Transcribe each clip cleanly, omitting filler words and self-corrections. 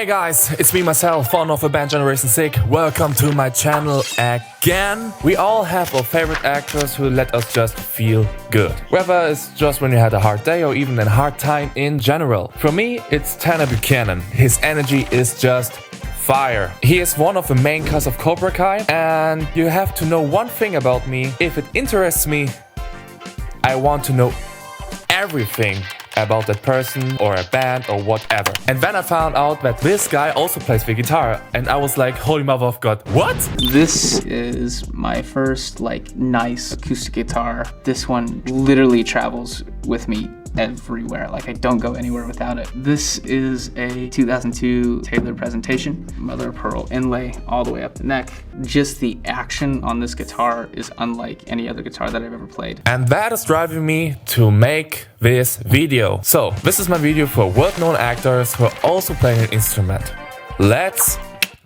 Hey guys, it's me myself, founder of a band Generation Sick. Welcome to my channel again. We all have our favorite actors who let us just feel good. Whether it's just when you had a hard day or even a hard time in general. For me, it's Tanner Buchanan. His energy is just fire. He is one of the main cast of Cobra Kai, and you have to know one thing about me. If it interests me, I want to know everything about that person or a band or whatever. And then I found out that this guy also plays the guitar, and I was like, holy mother of God, what? This is my first nice acoustic guitar. This one literally travels with me everywhere. I don't go anywhere without it. This is a 2002 Taylor presentation, mother of pearl inlay all the way up the neck. Just the action on this guitar is unlike any other guitar that I've ever played. And that is driving me to make this video. So this is my video for world-known actors who are also playing an instrument. Let's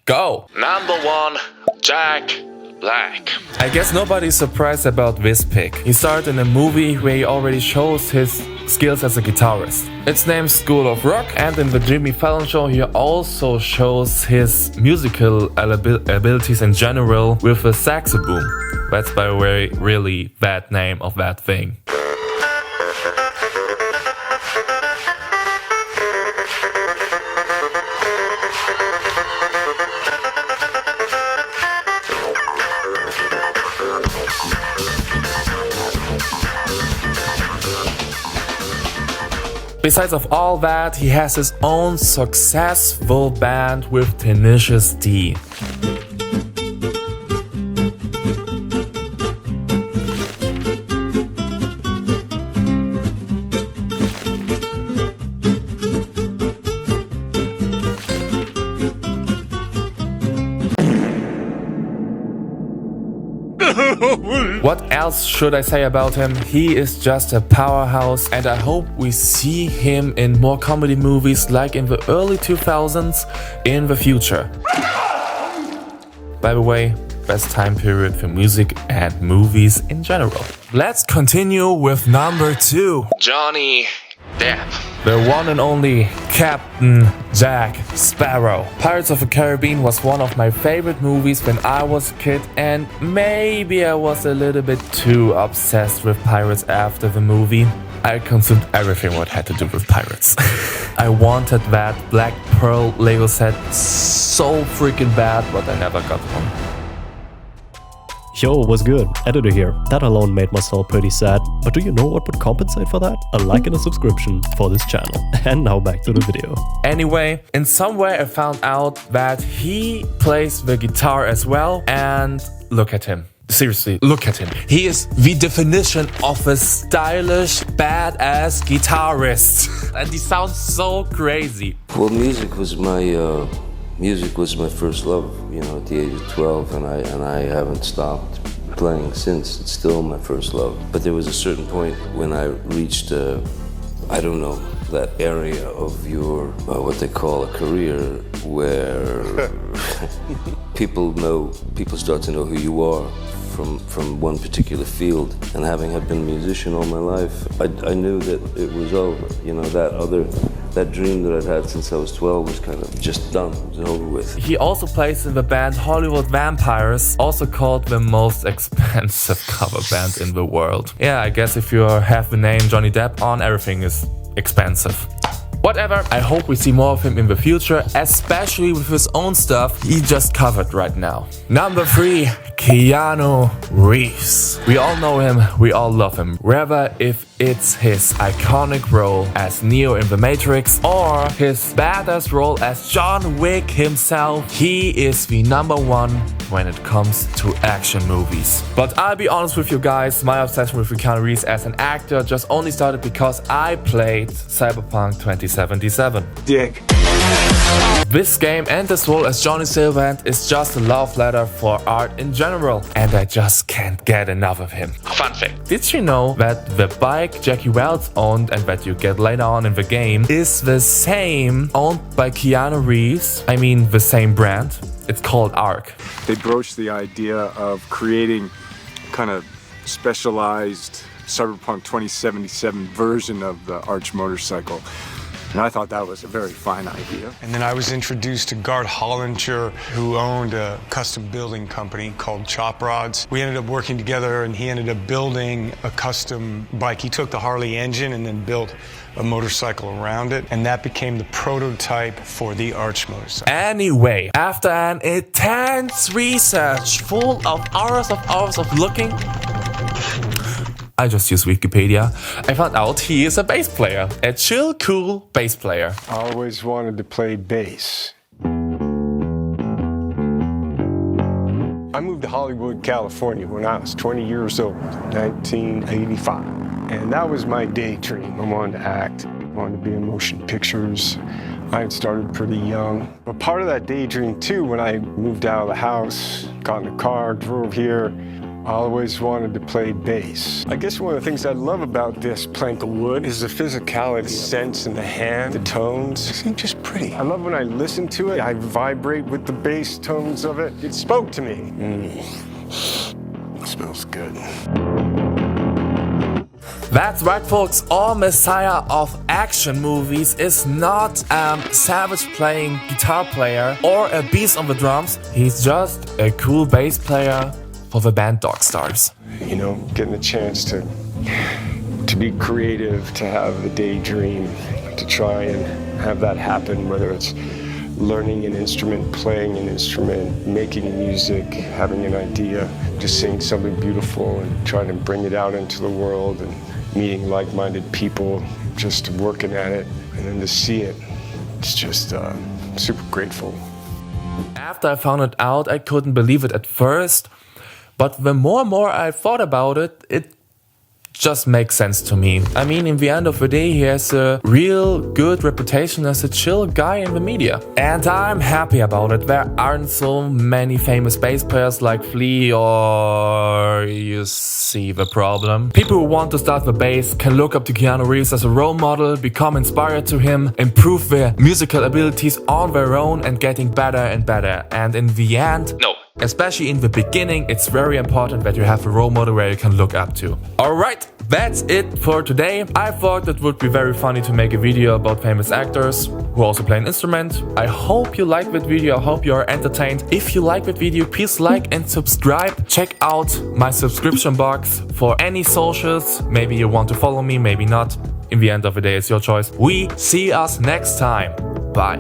go! Number 1, Jack Black. I guess nobody's surprised about this pick. He starred in a movie where he already shows his skills as a guitarist. It's named School of Rock, and in the Jimmy Fallon show he also shows his musical abilities in general with a saxophone. That's by the way really bad name of that thing. Besides of all that, he has his own successful band with Tenaicous D. What else should I say about him? He is just a powerhouse, and I hope we see him in more comedy movies like in the early 2000s in the future. By the way, best time period for music and movies in general. Let's continue with number 2. Johnny Depp. The one and only Captain Jack Sparrow. Pirates of the Caribbean was one of my favorite movies when I was a kid, and maybe I was a little bit too obsessed with pirates after the movie. I consumed everything what had to do with pirates. I wanted that Black Pearl Lego set so freaking bad, but I never got one. Yo, what's good? Editor here. That alone made my soul pretty sad, but do you know what would compensate for that? A like and a subscription for this channel. And now back to the video. Anyway, in some way I found out that he plays the guitar as well, and look at him. Seriously, look at him. He is the definition of a stylish, badass guitarist. And he sounds so crazy. Well, music was my first love, at the age of 12, and I haven't stopped playing since. It's still my first love. But there was a certain point when I reached, that area of your, what they call a career, where people start to know who you are from one particular field. And having been a musician all my life, I knew that it was over. That dream that I'd had since I was 12 was kind of just done, it was over with. He also plays in the band Hollywood Vampires, also called the most expensive cover band in the world. Yeah, I guess if you have the name Johnny Depp on, everything is expensive. Whatever, I hope we see more of him in the future, especially with his own stuff he just covered right now. Number 3, Keanu Reeves. We all know him, we all love him. Whether if it's his iconic role as Neo in The Matrix or his badass role as John Wick himself, he is the number 1 when it comes to action movies. But I'll be honest with you guys, my obsession with Keanu Reeves as an actor just only started because I played Cyberpunk 2077. Dick. This game and this role as Johnny Silverhand is just a love letter for art in general, and I just can't get enough of him. Fun fact: did you know that the bike Jackie Wells owned and that you get later on in the game is the same owned by Keanu Reeves? I mean the same brand. It's called ARC. They broached the idea of creating kind of specialized Cyberpunk 2077 version of the Arch motorcycle. And I thought that was a very fine idea. And then I was introduced to Gart Hollinger, who owned a custom building company called Chop Rods. We ended up working together, and he ended up building a custom bike. He took the Harley engine and then built a motorcycle around it, and that became the prototype for the Arch motorcycle. Anyway, after an intense research full of hours of looking, I just use Wikipedia, I found out he is a bass player. A chill, cool bass player. I always wanted to play bass. I moved to Hollywood, California when I was 20 years old, 1985. And that was my daydream. I wanted to act, I wanted to be in motion pictures. I had started pretty young. But part of that daydream too, when I moved out of the house, got in the car, drove here, I always wanted to play bass. I guess one of the things I love about this plank of wood is the physicality, the sense in the hand, the tones. They seem just pretty. I love when I listen to it, I vibrate with the bass tones of it. It spoke to me. It smells good. That's right, folks. All Messiah of action movies is not a savage playing guitar player or a beast on the drums. He's just a cool bass player for the band Dog Stars. You know, getting a chance to be creative, to have a daydream, to try and have that happen, whether it's learning an instrument, playing an instrument, making music, having an idea, just seeing something beautiful and trying to bring it out into the world and meeting like-minded people, just working at it, and then to see it, it's just super grateful. After I found it out, I couldn't believe it at first, but the more and more I thought about it, it just makes sense to me. I mean, in the end of the day, he has a real good reputation as a chill guy in the media. And I'm happy about it. There aren't so many famous bass players like Flea, or you see the problem. People who want to start the bass can look up to Keanu Reeves as a role model, become inspired to him, improve their musical abilities on their own and getting better and better. And in the end, no. Especially in the beginning, it's very important that you have a role model where you can look up to. Alright, that's it for today. I thought it would be very funny to make a video about famous actors who also play an instrument. I hope you like that video, I hope you are entertained. If you like that video, please like and subscribe. Check out my subscription box for any socials. Maybe you want to follow me, maybe not. In the end of the day, it's your choice. We see us next time. Bye.